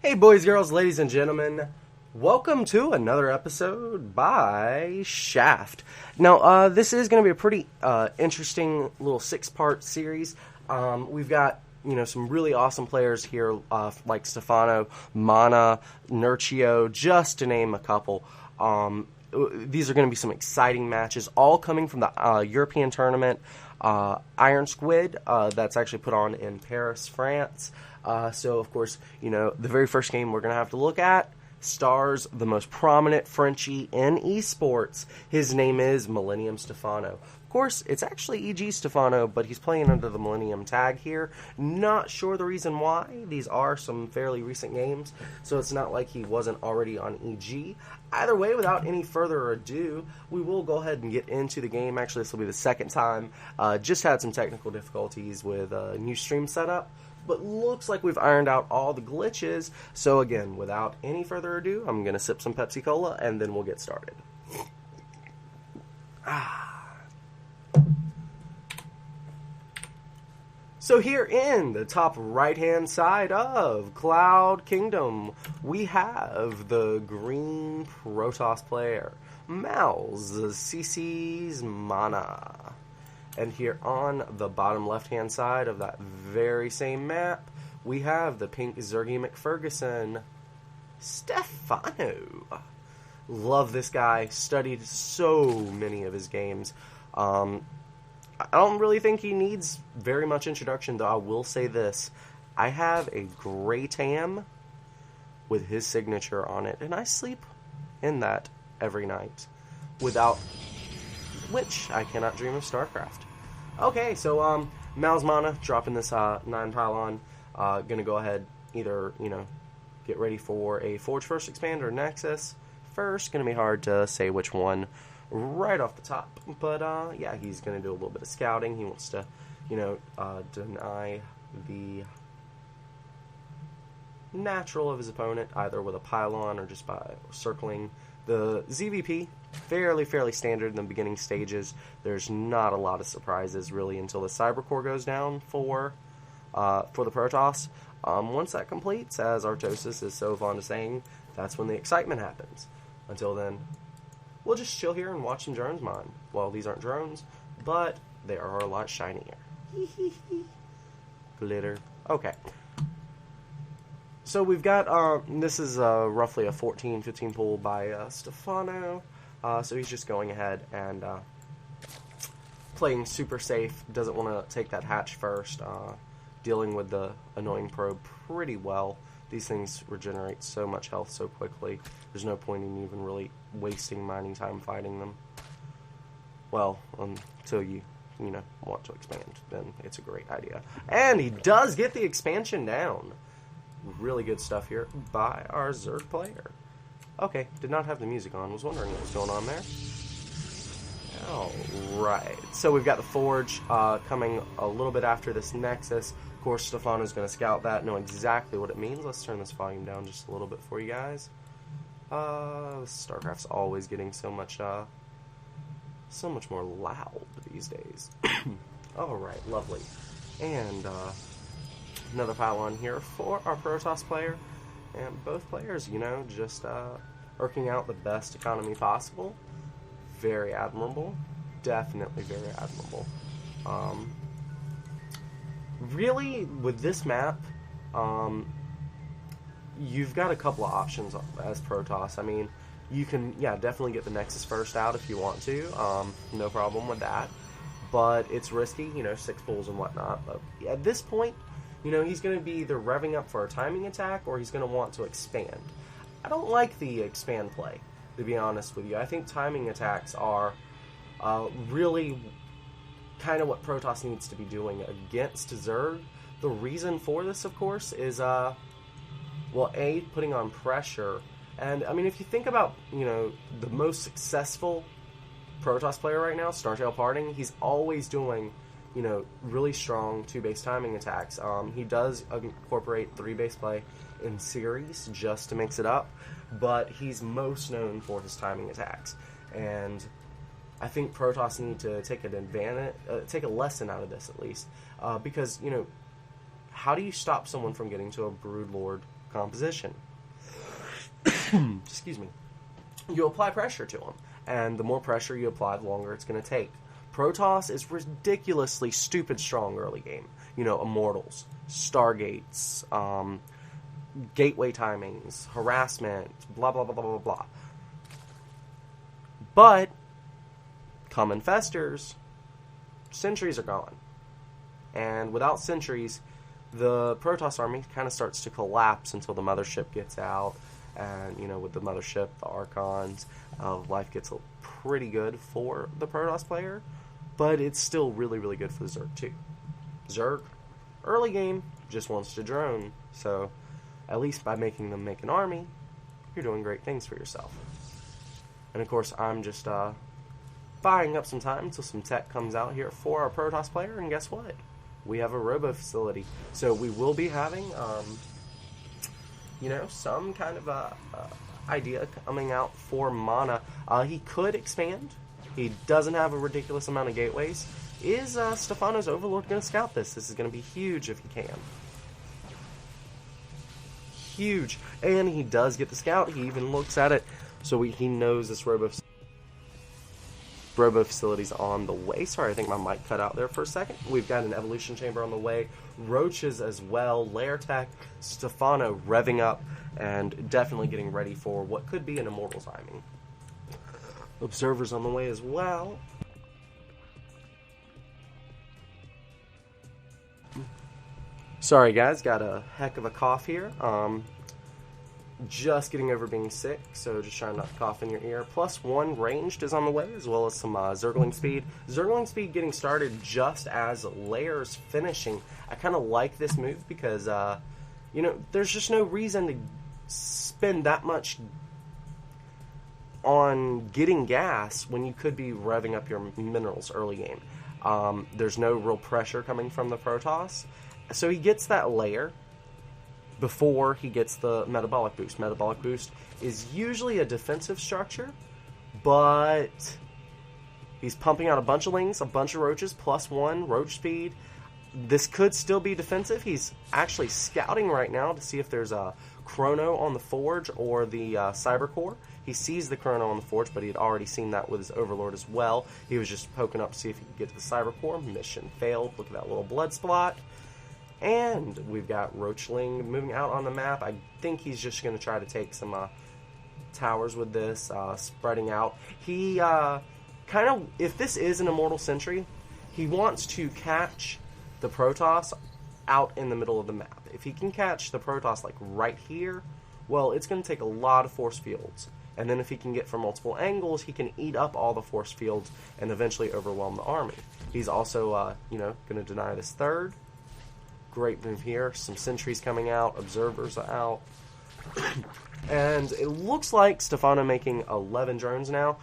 Hey boys, girls, ladies and gentlemen, welcome to another episode by Shaft. Now, this is going to be a pretty interesting little 6-part series. We've got, some really awesome players here, like Stephano, Mana, Nurcio, just to name a couple. These are going to be some exciting matches, all coming from the European tournament, Iron Squid, that's actually put on in Paris, France. So, of course, the very first game we're going to have to look at stars the most prominent Frenchie in esports. His name is Millennium Stephano. Of course, it's actually EG Stephano, but he's playing under the Millennium tag here. Not sure the reason why. These are some fairly recent games, so it's not like he wasn't already on EG. Either way, without any further ado, we will go ahead and get into the game. Actually, this will be the second time. Just had some technical difficulties with a new stream setup, but looks like we've ironed out all the glitches. So again, without any further ado, I'm going to sip some Pepsi Cola, and then we'll get started. So here in the top right-hand side of Cloud Kingdom, we have the green Protoss player, Mal's CC's Mana. And here on the bottom left-hand side of that very same map, we have the pink Zergy McFerguson, Stephano. Love this guy. Studied so many of his games. I don't really think he needs very much introduction, though I will say this. I have a gray tam with his signature on it, and I sleep in that every night. Without which, I cannot dream of StarCraft. Okay, so, Mal's Mana, dropping this 9 pylon. Gonna go ahead, either, get ready for a Forge First expand or Nexus first. Gonna be hard to say which one right off the top. But, yeah, he's gonna do a little bit of scouting. He wants to, deny the natural of his opponent, either with a pylon or just by circling the ZVP. Fairly standard in the beginning stages. There's not a lot of surprises really until the Cybercore goes down for the Protoss. Once that completes, as Artosis is so fond of saying, that's when the excitement happens. Until then, we'll just chill here and watch some drones mine. Well, these aren't drones, but they are a lot shinier. Glitter. Okay. So we've got, this is roughly a 14-15 pull by Stephano. So he's just going ahead and playing super safe. Doesn't want to take that hatch first. Dealing with the annoying probe pretty well. These things regenerate so much health so quickly. There's no point in even really wasting mining time fighting them. Well, until you want to expand, then it's a great idea. And he does get the expansion down. Really good stuff here by our Zerg player. Okay, did not have the music on. Was wondering what was going on there. Alright, so we've got the Forge coming a little bit after this Nexus. Of course, Stephano's going to scout that, know exactly what it means. Let's turn this volume down just a little bit for you guys. StarCraft's always getting so much more loud these days. Alright, lovely. And another pylon here for our Protoss player. And both players, just working out the best economy possible. Very admirable. Definitely very admirable. Really, with this map, you've got a couple of options as Protoss. I mean, you can, definitely get the Nexus first out if you want to. No problem with that. But it's risky, 6 pulls and whatnot. But at this point, he's going to be either revving up for a timing attack or he's going to want to expand. I don't like the expand play, to be honest with you. I think timing attacks are really kind of what Protoss needs to be doing against Zerg. The reason for this, of course, is, putting on pressure. And, I mean, if you think about, the most successful Protoss player right now, Startail Parting, he's always doing really strong 2-base timing attacks. He does incorporate 3-base play in series just to mix it up, but he's most known for his timing attacks. And I think Protoss need to take take a lesson out of this at least, because how do you stop someone from getting to a Broodlord composition. Excuse me. You apply pressure to them, and the more pressure you apply, the longer it's going to take. Protoss is ridiculously stupid strong early game. You know, Immortals, Stargates, gateway timings, harassment, blah, blah, blah, blah, blah, blah. But, come infestors, sentries are gone. And without sentries, the Protoss army kind of starts to collapse until the mothership gets out. And, you know, with the mothership, the Archons, life gets pretty good for the Protoss player. But it's still really, really good for the Zerg, too. Zerg, early game, just wants to drone. So, at least by making them make an army, you're doing great things for yourself. And, of course, I'm just buying up some time until some tech comes out here for our Protoss player. And guess what? We have a robo facility. So, we will be having... you know, some kind of idea coming out for mana. He could expand. He doesn't have a ridiculous amount of gateways. Is Stephano's Overlord going to scout this? This is going to be huge if he can. Huge. And he does get the scout. He even looks at it. So he knows this robo facility's on the way. Sorry, I think my mic cut out there for a second. We've got an evolution chamber on the way. Roaches as well. Lair tech. Stephano revving up and definitely getting ready for what could be an Immortal timing. Observers on the way as well. Sorry guys, got a heck of a cough here. Just getting over being sick, so just trying not to cough in your ear. +1 ranged is on the way, as well as some Zergling speed. Zergling speed getting started just as Lair's finishing. I kind of like this move because, you know, there's just no reason to spend that much on getting gas when you could be revving up your minerals early game. There's no real pressure coming from the Protoss. So he gets that Lair before he gets the metabolic boost. Metabolic boost is usually a defensive structure, but he's pumping out a bunch of lings, a bunch of roaches, +1 roach speed. This could still be defensive. He's actually scouting right now to see if there's a chrono on the forge or the cyber core. He sees the chrono on the forge, but he had already seen that with his Overlord as well. He was just poking up to see if he could get to the cyber core. Mission failed. Look at that little blood spot. And we've got Roachling moving out on the map. I think he's just going to try to take some towers with this, spreading out. He kind of, if this is an Immortal Sentry, he wants to catch the Protoss out in the middle of the map. If he can catch the Protoss like right here, well, it's going to take a lot of force fields. And then if he can get from multiple angles, he can eat up all the force fields and eventually overwhelm the army. He's also, you know, going to deny this third. Great move here. Some sentries coming out. Observers are out. And it looks like Stephano making 11 drones now.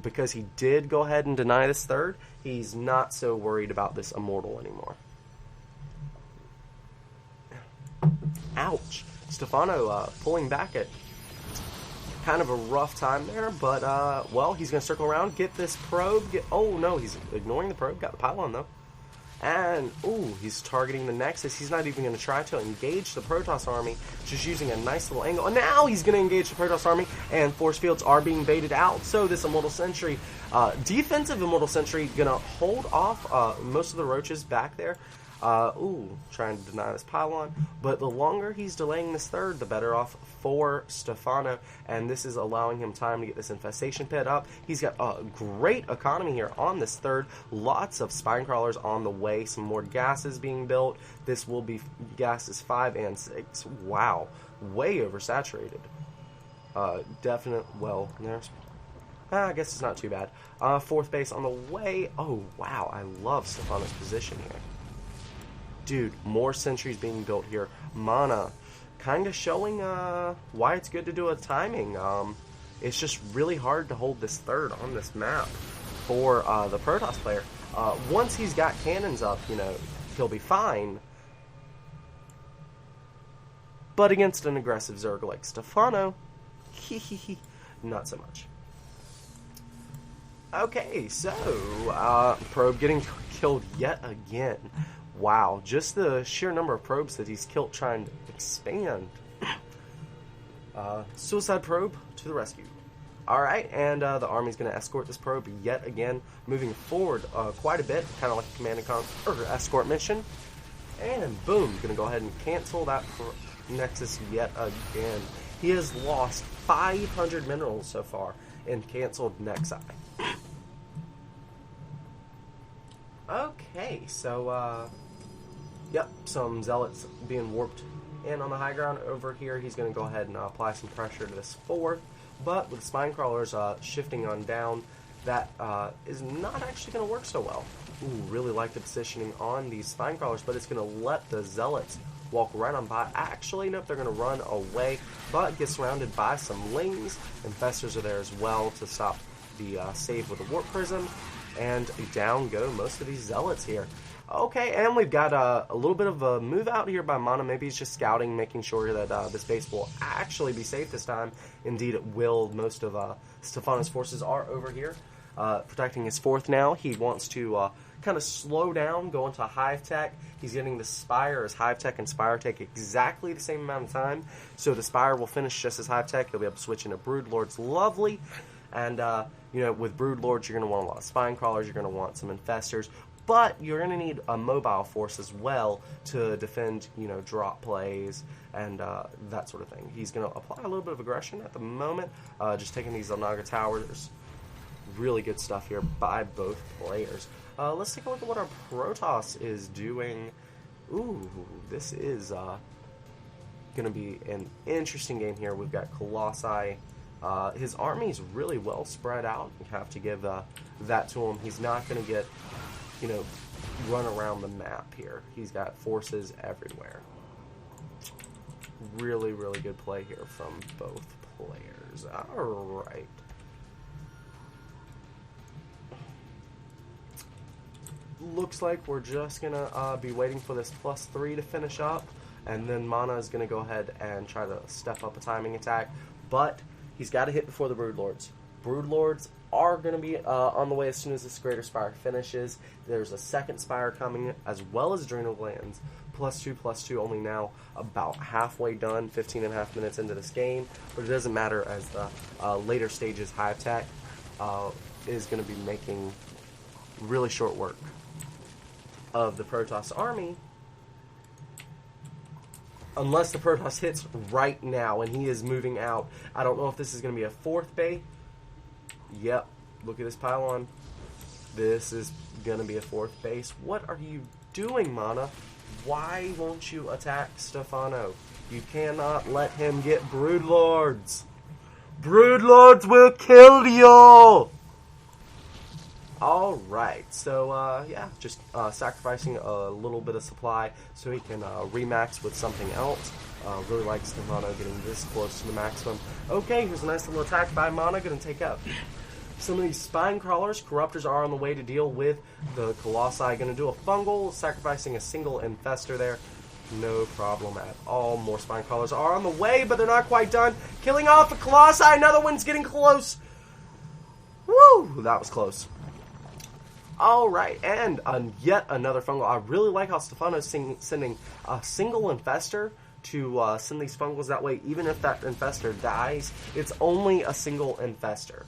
Because he did go ahead and deny this third, he's not so worried about this Immortal anymore. Ouch. Stephano pulling back at kind of a rough time there, but, well, he's going to circle around, get this probe, oh no, he's ignoring the probe, got the pylon though. And, ooh, he's targeting the Nexus. He's not even going to try to engage the Protoss army, just using a nice little angle. And now he's going to engage the Protoss army, and force fields are being baited out. So this Immortal Sentry, defensive Immortal Sentry, going to hold off most of the roaches back there. Ooh, trying to deny this pylon. But the longer he's delaying this third, the better off for Stephano. And this is allowing him time to get this infestation pit up. He's got a great economy here on this third. Lots of spine crawlers on the way. Some more gases being built. This will be gases 5 and 6. Wow. Way oversaturated. Definite, well, there's... I guess it's not too bad. Fourth base on the way. Oh, wow. I love Stephano's position here. Dude, more sentries being built here. Mana, kind of showing why it's good to do a timing. It's just really hard to hold this third on this map for the Protoss player. Once he's got cannons up, you know, he'll be fine. But against an aggressive Zerg like Stephano, not so much. Okay, so, probe getting killed yet again. Wow, just the sheer number of probes that he's killed trying to expand. Suicide probe to the rescue. Alright, and the army's going to escort this probe yet again, moving forward quite a bit, kind of like a command and escort mission. And boom, going to go ahead and cancel that Nexus yet again. He has lost 500 minerals so far in canceled Nexi. Okay, so, yep, some zealots being warped in on the high ground over here. He's going to go ahead and apply some pressure to this fourth, but with spine crawlers shifting on down, that is not actually going to work so well. Ooh, really like the positioning on these spine crawlers, but it's going to let the zealots walk right on by. Actually, nope, they're going to run away, but get surrounded by some lings. Infestors are there as well to stop the save with the warp prism, and down go most of these zealots here. Okay, and we've got a little bit of a move out here by Mana. Maybe he's just scouting, making sure that this base will actually be safe this time. Indeed, it will. Most of Stephano's forces are over here, protecting his fourth now. He wants to kind of slow down, go into Hive Tech. He's getting the Spire, as Hive Tech and Spire take exactly the same amount of time. So the Spire will finish just as Hive Tech. He'll be able to switch into Broodlords. Lovely. And, you know, with Broodlords, you're going to want a lot of Spine Crawlers. You're going to want some Infestors. But you're going to need a mobile force as well to defend, you know, drop plays and that sort of thing. He's going to apply a little bit of aggression at the moment, just taking these Onaga Towers. Really good stuff here by both players. Let's take a look at what our Protoss is doing. Ooh, this is going to be an interesting game here. We've got Colossi. His army's really well spread out. You have to give that to him. He's not going to get, you know, run around the map here. He's got forces everywhere. Really, really good play here from both players. Alright. Looks like we're just going to be waiting for this +3 to finish up. And then Mana is going to go ahead and try to step up a timing attack. But he's got to hit before the Broodlords. Broodlords are going to be on the way as soon as this Greater Spire finishes. There's a second Spire coming, as well as Adrenal Glands. +2/+2, only now about halfway done, 15.5 minutes into this game. But it doesn't matter, as the later stages Hive Tech is going to be making really short work of the Protoss army. Unless the Protoss hits right now, and he is moving out. I don't know if this is going to be a fourth bay. Yep, look at this pylon. This is going to be a fourth base. What are you doing, Mana? Why won't you attack Stephano? You cannot let him get Broodlords. Broodlords will kill you! Alright, so, yeah, just sacrificing a little bit of supply so he can remax with something else. Really like Stephano getting this close to the maximum. Okay, here's a nice little attack by Mana, going to take out some of these Spine Crawlers. Corruptors are on the way to deal with the Colossi. Going to do a fungal, sacrificing a single Infestor there. No problem at all. More Spine Crawlers are on the way, but they're not quite done. Killing off the Colossi. Another one's getting close. Woo! That was close. Alright, and yet another fungal. I really like how Stephano is sending a single Infestor to send these fungals. That way, even if that Infestor dies, it's only a single Infestor.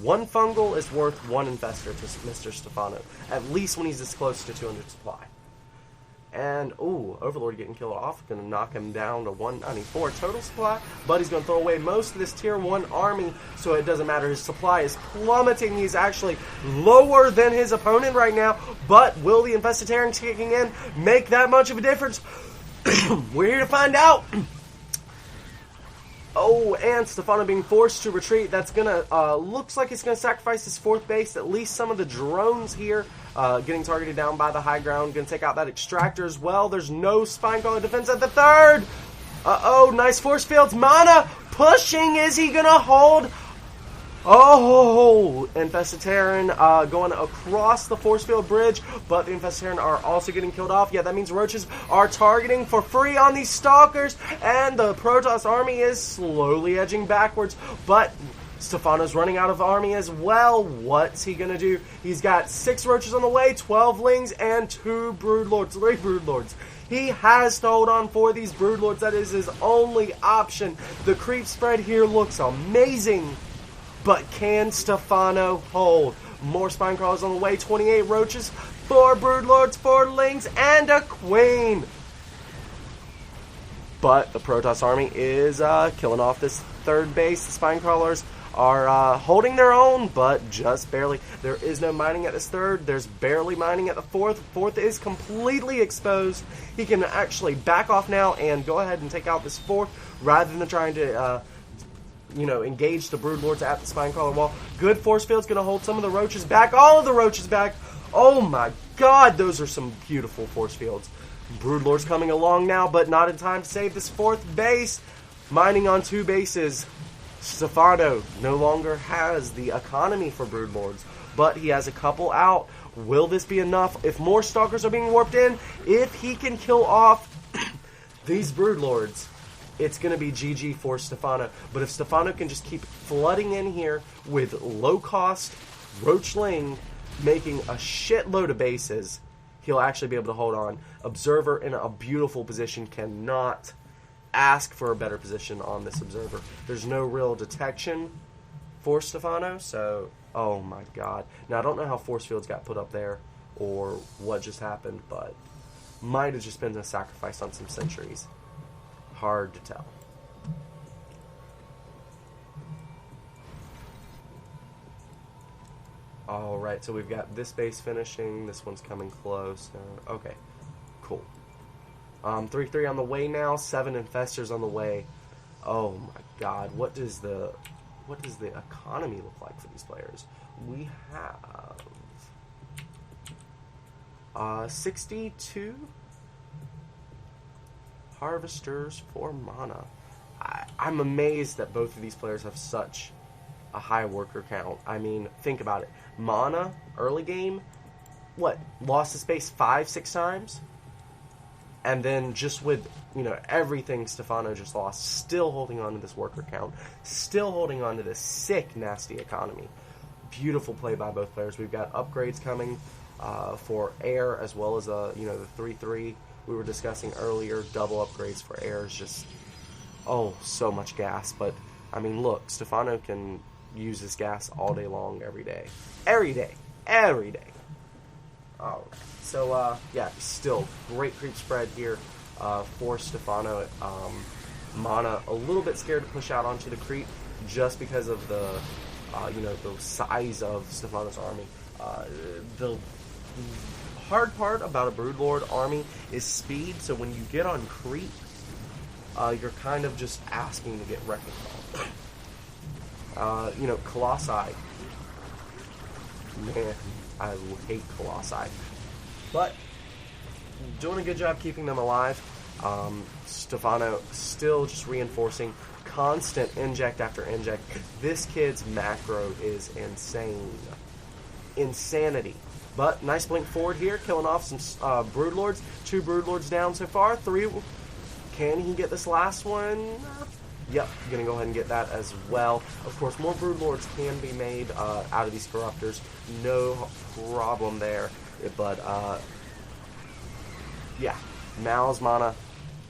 One fungal is worth one Infestor to Mr. Stephano, at least when he's this close to 200 supply. And, ooh, Overlord getting killed off. Going to knock him down to 194 total supply. But he's going to throw away most of this Tier 1 army, so it doesn't matter. His supply is plummeting. He's actually lower than his opponent right now. But will the Infestitarians kicking in make that much of a difference? We're here to find out. Oh, and Stephano being forced to retreat. That's going to, looks like it's going to sacrifice his fourth base. At least some of the drones here getting targeted down by the high ground. Going to take out that extractor as well. There's no Spine Crawler defense at the third. Uh-oh, nice force fields. Mana pushing. Is he going to hold? Oh, Infestitarian going across the force field bridge, but the Infestitarian are also getting killed off. Yeah, that means roaches are targeting for free on these stalkers, and the Protoss army is slowly edging backwards, but Stephano's running out of army as well. What's he going to do? He's got 6 roaches on the way, 12 lings, and 2 broodlords, 3 broodlords. He has to hold on for these Broodlords. That is his only option. The creep spread here looks amazing. But can Stephano hold? More Spine Crawlers on the way. 28 Roaches, 4 Broodlords, 4 Lings, and a Queen. But the Protoss army is killing off this third base. The Spine Crawlers are holding their own, but just barely. There is no mining at this third. There's barely mining at the fourth. Fourth is completely exposed. He can actually back off now and go ahead and take out this fourth rather than trying to, engage the Broodlords at the Spine Crawler wall. Good force field's going to hold some of the Roaches back. All of the Roaches back. Oh my god, those are some beautiful force fields. Broodlords coming along now, but not in time to save this fourth base. Mining on 2 bases. Stephano no longer has the economy for Broodlords, but he has a couple out. Will this be enough? If more Stalkers are being warped in, if he can kill off these Broodlords, it's going to be GG for Stephano. But if Stephano can just keep flooding in here with low-cost Roachling, making a shitload of bases, he'll actually be able to hold on. Observer in a beautiful position, cannot ask for a better position on this Observer. There's no real detection for Stephano, so, oh my god. Now, I don't know how force fields got put up there or what just happened, but might have just been a sacrifice on some sentries. Hard to tell. Alright, so we've got this base finishing. This one's coming close. Okay, cool. 3-3 on the way now. 7 Infestors on the way. Oh my god, what does the economy look like for these players? We have 62 Harvesters for mana. I'm amazed that both of these players have such a high worker count. I mean, think about it. Mana, early game, lost the space 5-6 times? And then just with, everything Stephano just lost, still holding on to this worker count, still holding on to this sick, nasty economy. Beautiful play by both players. We've got upgrades coming for air as well as, the 3-3 we were discussing earlier. Double upgrades for air is just, so much gas. But, I mean, look, Stephano can use this gas all day long, every day. Every day. Every day. Alright. So, still great creep spread here for Stephano. Mana a little bit scared to push out onto the creep just because of the, the size of Stephano's army. The hard part about a Broodlord army is speed, so when you get on creep, you're kind of just asking to get wrecking ball. Colossi. Man, I hate Colossi. But, doing a good job keeping them alive. Stephano still just reinforcing. Constant inject after inject. This kid's macro is insane. Insanity. But, nice blink forward here, killing off some Broodlords. 2 Broodlords down so far. 3. Can he get this last one? Yep, gonna go ahead and get that as well. Of course, more Broodlords can be made out of these Corruptors. No problem there. But, Mal's mana,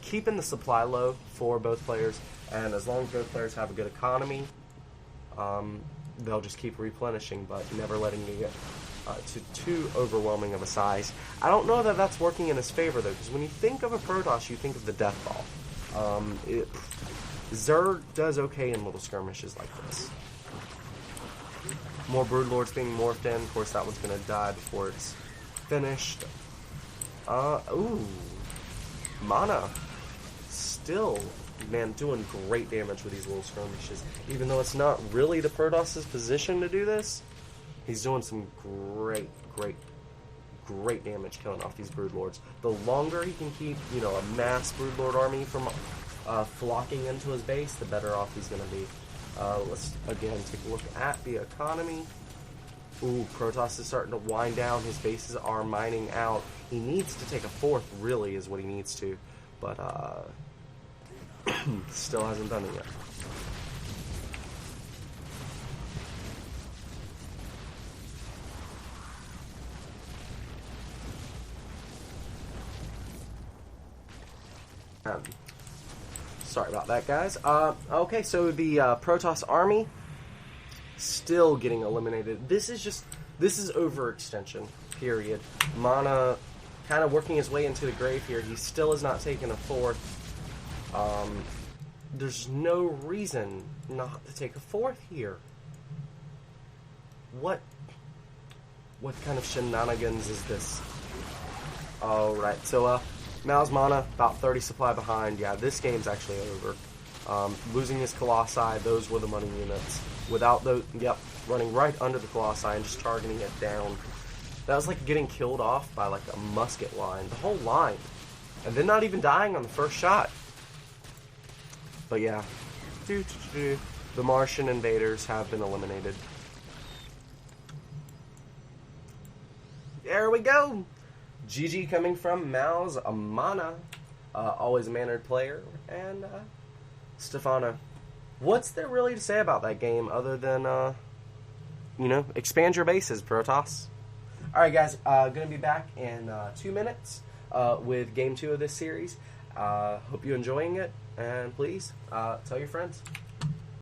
keeping the supply low for both players, and as long as both players have a good economy, they'll just keep replenishing, but never letting you get to too overwhelming of a size. I don't know that that's working in his favor, though, because when you think of a Protoss, you think of the Death Ball. Zerg does okay in little skirmishes like this. More Broodlords being morphed in. Of course, that one's going to die before it's finished. Mana. Still, man, doing great damage with these little skirmishes. Even though it's not really the Protoss's position to do this, he's doing some great damage killing off these Broodlords. The longer he can keep, a mass Broodlord army from flocking into his base, the better off he's going to be. Let's, again, take a look at the economy. Ooh, Protoss is starting to wind down. His bases are mining out. He needs to take a 4th, really, is what he needs to. But, still hasn't done it yet. Sorry about that, guys. Okay, so the Protoss army still getting eliminated. This is overextension, period. Mana kind of working his way into the grave here. He still has not taken a fourth. There's no reason not to take a fourth here. What kind of shenanigans is this? Alright, so Mao's mana about 30 supply behind. Yeah, this game's actually over. Losing his Colossi, those were the money units. Without those, yep, running right under the Colossi and just targeting it down. That was like getting killed off by like a musket line. The whole line. And then not even dying on the first shot. But yeah. The Martian invaders have been eliminated. There we go! GG coming from Mao's Mana. Always a mannered player. And Stephano. What's there really to say about that game other than, expand your bases, Protoss? Alright guys, gonna be back in 2 minutes with Game 2 of this series. Hope you're enjoying it, and please, tell your friends.